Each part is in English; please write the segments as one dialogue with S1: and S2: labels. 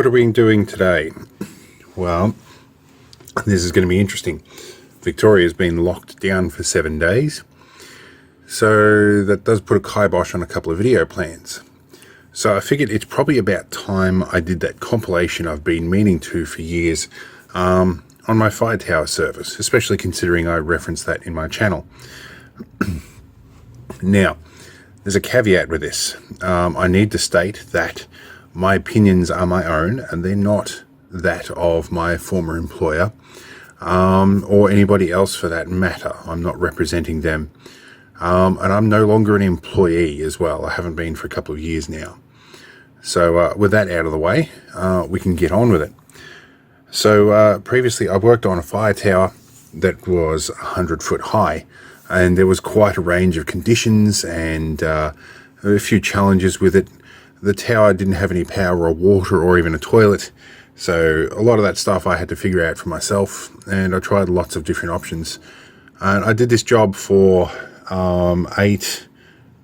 S1: what are we doing today? Well, this is going to be interesting. Victoria's been locked down for 7 days, so that does put a kibosh on a couple of video plans. So I figured it's probably about time I did that compilation I've been meaning to for years on my Fire Tower service, especially considering I referenced that in my channel. Now, there's a caveat with this. I need to state that my opinions are my own and they're not that of my former employer or anybody else for that matter. I'm not representing them. And I'm no longer an employee as well. I haven't been for a couple of years now. So with that out of the way, we can get on with it. So previously I worked on a fire tower that was 100 foot high, and there was quite a range of conditions and a few challenges with it. The tower didn't have any power or water or even a toilet. So a lot of that stuff I had to figure out for myself, and I tried lots of different options. And I did this job for 8,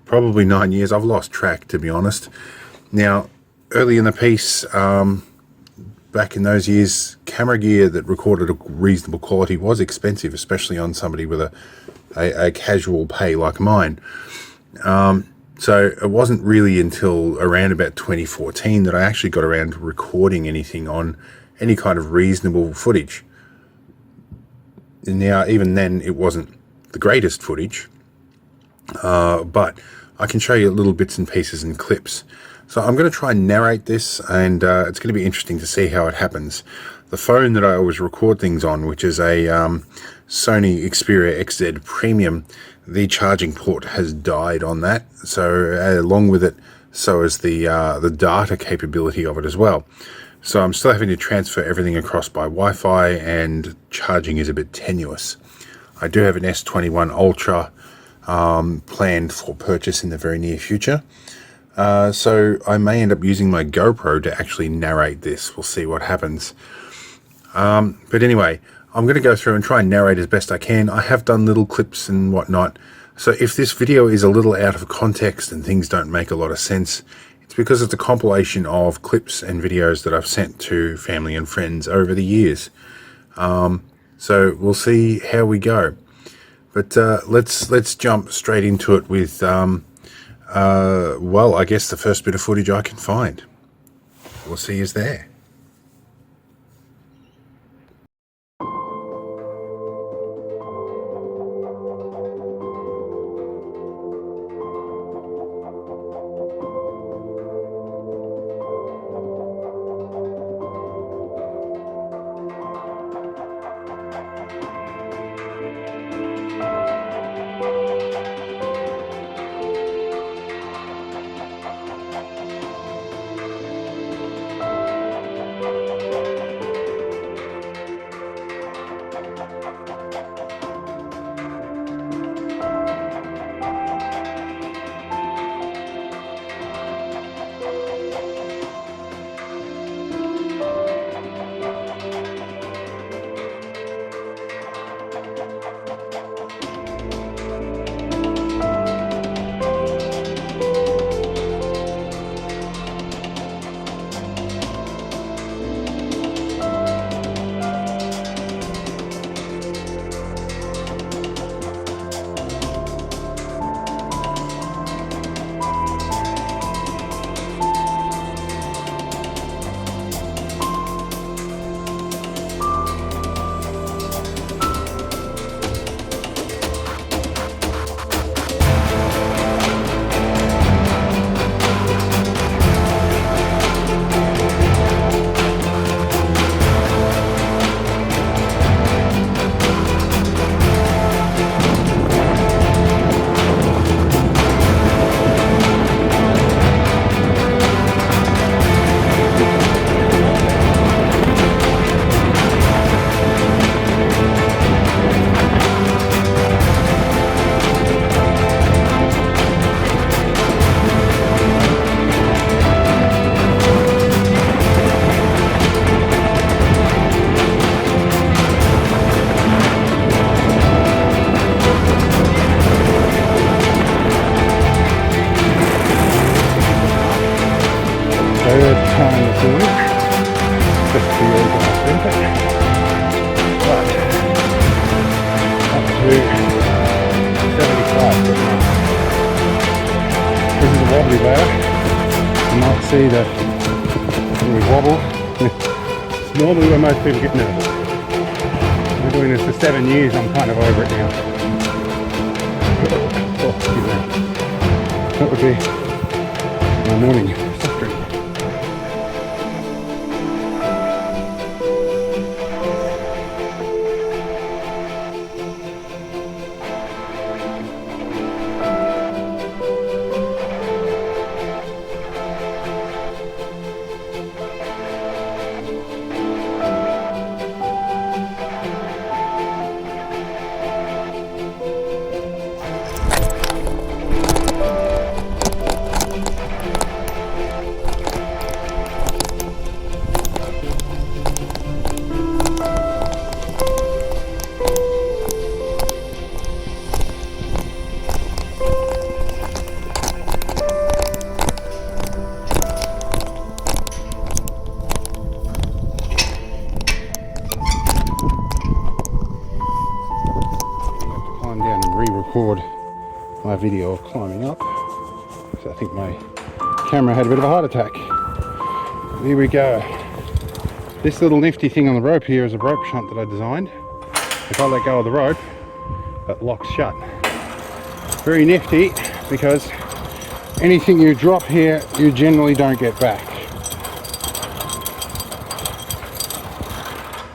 S1: probably 9 years. I've lost track, to be honest. Now, early in the piece, back in those years, camera gear that recorded a reasonable quality was expensive, especially on somebody with a casual pay like mine. So it wasn't really until around about 2014 that I actually got around to recording anything on any kind of reasonable footage. And now, even then, it wasn't the greatest footage, but I can show you little bits and pieces and clips. So I'm going to try and narrate this, and it's going to be interesting to see how it happens. The phone that I always record things on, which is a Sony Xperia XZ Premium, the charging port has died on that. So along with it, so is the data capability of it as well. So I'm still having to transfer everything across by Wi-Fi, and charging is a bit tenuous. I do have an S21 Ultra planned for purchase in the very near future. So I may end up using my GoPro to actually narrate this. We'll see what happens. But anyway, I'm going to go through and try and narrate as best I can. I have done little clips and whatnot. So if this video is a little out of context and things don't make a lot of sense, it's because it's a compilation of clips and videos that I've sent to family and friends over the years. So we'll see how we go. But let's jump straight into it with, well, I guess the first bit of footage I can find. We'll see is there.
S2: isn't it? But up to 75 foot now. This is a wobbly ladder. You might see that we wobble. It's normally where most people get nervous. I've been doing this for 7 years, I'm kind of over it now. Oh, excuse me. That would be my morning soft drink. Re-record my video of climbing up, so I think my camera had a bit of a heart attack. Here we go. This little nifty thing on the rope here is a rope shunt that I designed. If I let go of the rope, it locks shut. Very nifty because anything you drop here you generally don't get back.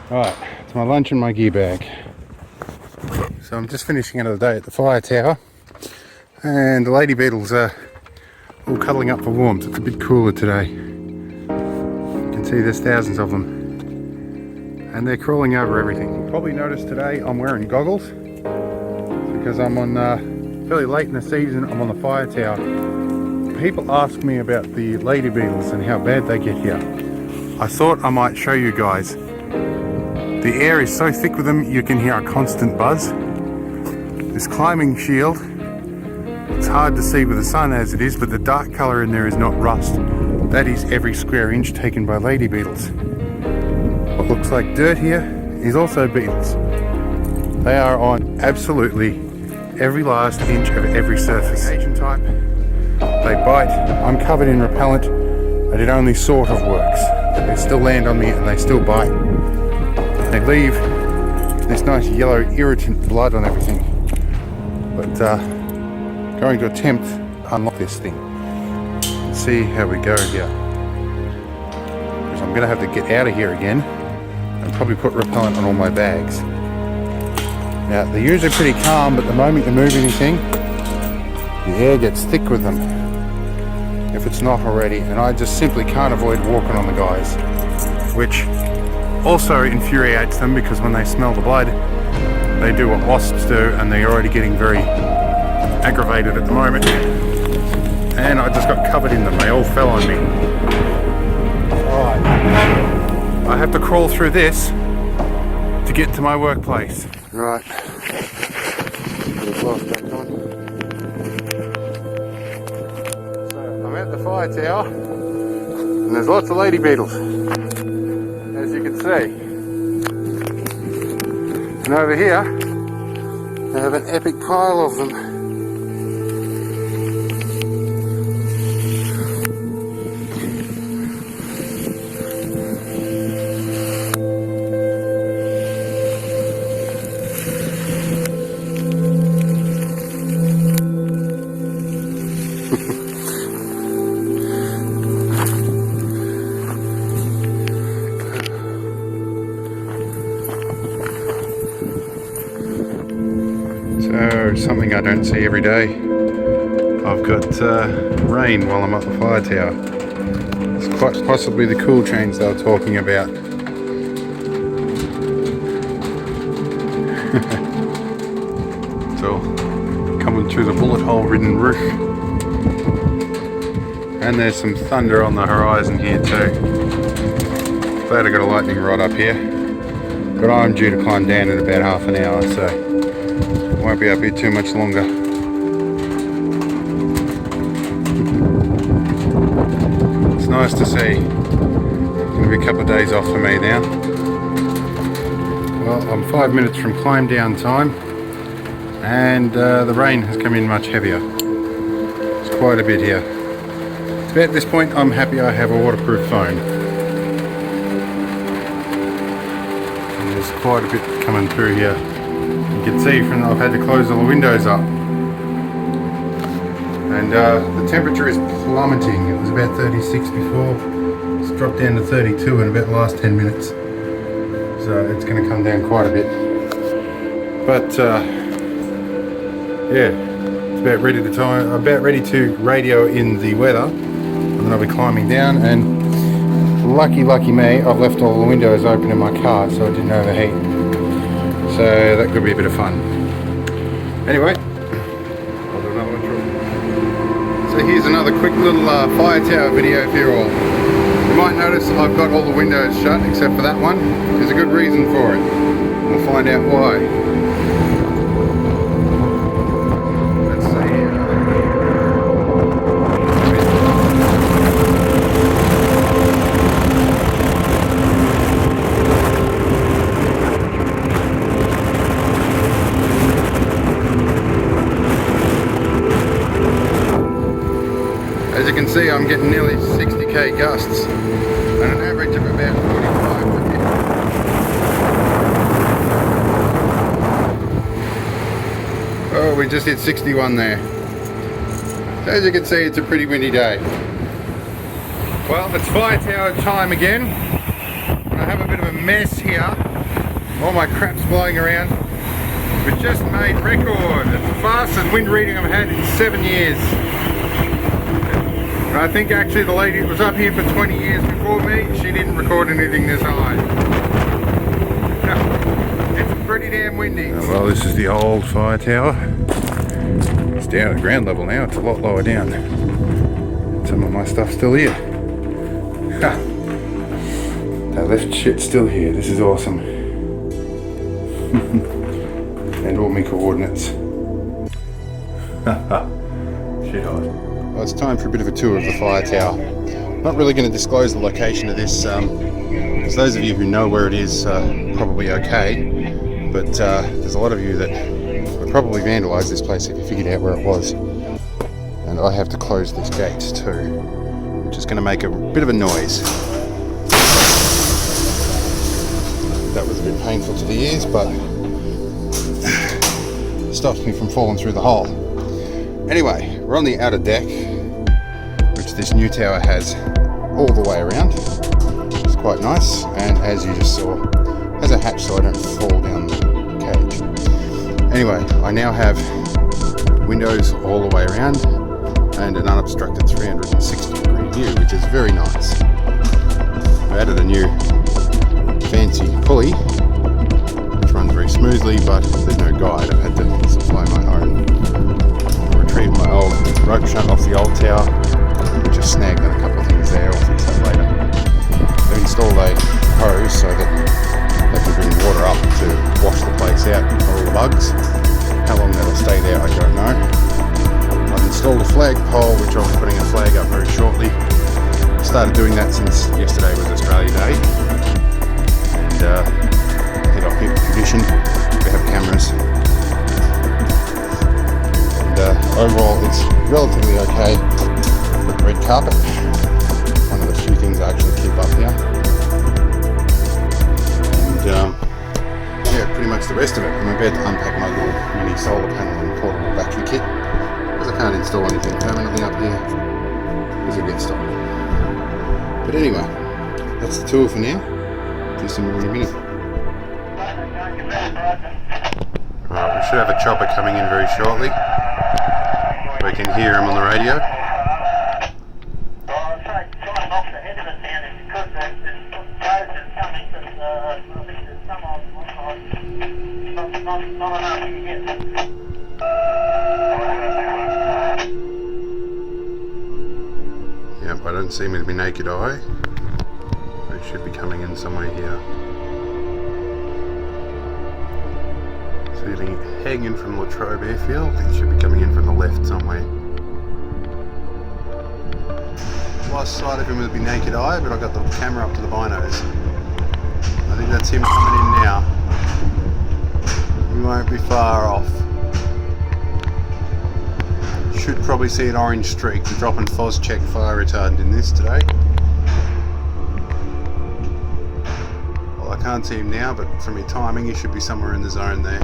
S2: Right, it's my lunch and my gear bag. So I'm just finishing another day at the fire tower, and the lady beetles are all cuddling up for warmth. It's a bit cooler today. You can see there's thousands of them, and they're crawling over everything. You'll probably notice today I'm wearing goggles because I'm on fairly late in the season. I'm on the fire tower. People ask me about the lady beetles and how bad they get here. I thought I might show you guys. The air is so thick with them you can hear a constant buzz. This climbing shield, it's hard to see with the sun as it is, but the dark colour in there is not rust. That is every square inch taken by lady beetles. What looks like dirt here is also beetles. They are on absolutely every last inch of every surface. Asian type, they bite. I'm covered in repellent, but it only sort of works. They still land on me and they still bite. They leave this nice yellow irritant blood on everything. But going to attempt to unlock this thing and see how we go here. Because I'm going to have to get out of here again and probably put repellent on all my bags. Now they're usually pretty calm, but the moment you move anything, the air gets thick with them, if it's not already, and I just simply can't avoid walking on the guys, which also infuriates them because when they smell the blood, they do what wasps do, and they're already getting very aggravated at the moment. And I just got covered in them, they all fell on me. Alright, I have to crawl through this to get to my workplace. Right, put the cloth back on. So I'm at the fire tower, and there's lots of lady beetles, as you can see. And over here, they have an epic pile of them. So, something I don't see every day. I've got rain while I'm at the fire tower. It's quite possibly the cool change they were talking about. So, coming through the bullet hole ridden roof. And there's some thunder on the horizon here too. Glad I got a lightning rod up here. But I'm due to climb down in about half an hour, so won't be up here too much longer. It's nice to see. It's going to be a couple of days off for me now. Well, I'm 5 minutes from climb down time, and the rain has come in much heavier. It's quite a bit here. It's about this point I'm happy I have a waterproof phone. And there's quite a bit coming through here. You can see from I've had to close all the windows up. And the temperature is plummeting. It was about 36 before. It's dropped down to 32 in about the last 10 minutes. So it's going to come down quite a bit. But yeah, it's about ready to radio in the weather. And then I'll be climbing down, and lucky me, I've left all the windows open in my car so it didn't overheat. So that could be a bit of fun. Anyway, I'll do another one. So here's another quick little fire tower video for you all. You might notice I've got all the windows shut except for that one. There's a good reason for it. We'll find out why. Let's see. As you can see, I'm getting nearly 60k gusts and an average of about 45 to 50. Oh, we just hit 61 there. So as you can see, it's a pretty windy day. Well, it's fire tower time again. I have a bit of a mess here. All my crap's blowing around. We've just made record. It's the fastest wind reading I've had in 7 years. I think actually the lady that was up here for 20 years before me, she didn't record anything this high. It's pretty damn windy. Well, this is the old fire tower. It's down at ground level now, it's a lot lower down. Some of my stuff's still here. That left shit still here, this is awesome. And all my coordinates. Shit hot. Well, it's time for a bit of a tour of the fire tower. Not really going to disclose the location of this. So those of you who know where it is, probably okay. But there's a lot of you that would probably vandalise this place if you figured out where it was. And I have to close this gate too, which is going to make a bit of a noise. That was a bit painful to the ears, but stops me from falling through the hole. Anyway, we're on the outer deck, which this new tower has all the way around. It's quite nice, and as you just saw, has a hatch so I don't fall down the cage. Anyway, I now have windows all the way around and an unobstructed 360-degree view, which is very nice. I added a new fancy pulley, which runs very smoothly, but there's no guide. I've had to supply my own. Retrieve my old rope shunt off the old tower, which just snagged on a couple of things there. I'll fix that later. They've installed a hose so that they can bring water up to wash the place out for all the bugs. How long that'll stay there, I don't know. I've installed a flag pole, which I'll be putting a flag up very shortly. I started doing that since yesterday was Australia Day. And hit off here tradition. We have cameras. Overall, it's relatively okay. With red carpet, one of the few things I actually keep up here. And yeah, pretty much the rest of it. I'm about to unpack my little mini solar panel and portable battery kit, because I can't install anything permanently up here because it'll get stolen. But anyway, that's the tour for now. Do some more in a minute. Right, we should have a chopper coming in very shortly. We can hear him on the radio. Yep, I don't see him with my naked eye. But it should be coming in somewhere here. Hanging from Latrobe Airfield. It should be coming in from the left somewhere. Lost sight of him with my naked eye, but I got the camera up to the binos. I think that's him coming in now. won't be far off. Should probably see an orange streak. We're dropping Fozcheck fire retardant in this today. Well, I can't see him now, but from your timing, he should be somewhere in the zone there.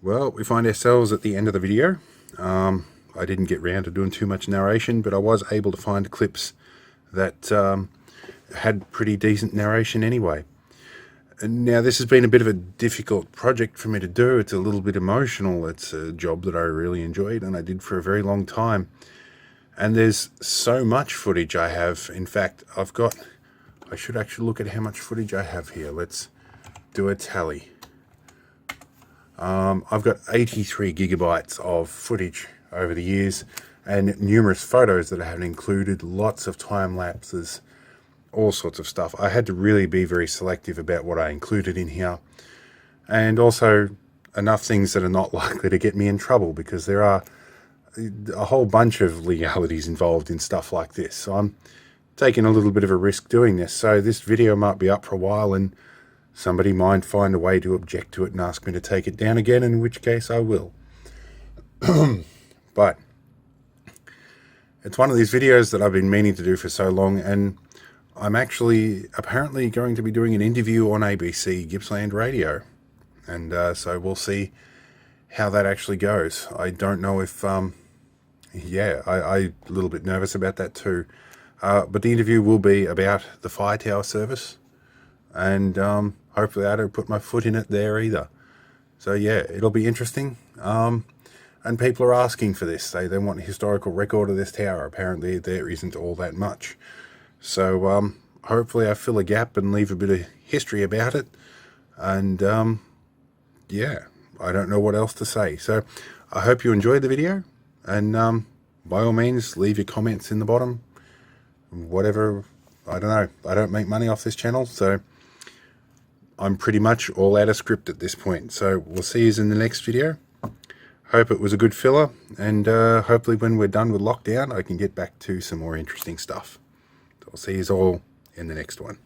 S1: Well, we find ourselves at the end of the video. I didn't get round to doing too much narration, but I was able to find clips that had pretty decent narration anyway. And now, this has been a bit of a difficult project for me to do. It's a little bit emotional. It's a job that I really enjoyed and I did for a very long time. And there's so much footage I have. In fact, I should actually look at how much footage I have here. Let's do a tally. I've got 83 gigabytes of footage over the years and numerous photos that I haven't included, lots of time lapses, all sorts of stuff. I had to really be very selective about what I included in here. And also, enough things that are not likely to get me in trouble, because there are a whole bunch of legalities involved in stuff like this. So I'm taking a little bit of a risk doing this. So this video might be up for a while and somebody might find a way to object to it and ask me to take it down again, in which case I will. But it's one of these videos that I've been meaning to do for so long, and I'm actually apparently going to be doing an interview on ABC Gippsland Radio. And so we'll see how that actually goes. I don't know if, yeah, I'm a little bit nervous about that too. But the interview will be about the fire tower service, and hopefully I don't put my foot in it there either. So yeah, it'll be interesting. And people are asking for this. They want a historical record of this tower. Apparently there isn't all that much. So hopefully I fill a gap and leave a bit of history about it. And yeah, I don't know what else to say. So I hope you enjoyed the video, and by all means leave your comments in the bottom. Whatever, I don't know. I don't make money off this channel, so I'm pretty much all out of script at this point. So we'll see you in the next video. Hope it was a good filler, and hopefully when we're done with lockdown I can get back to some more interesting stuff. So I'll see you all in the next one.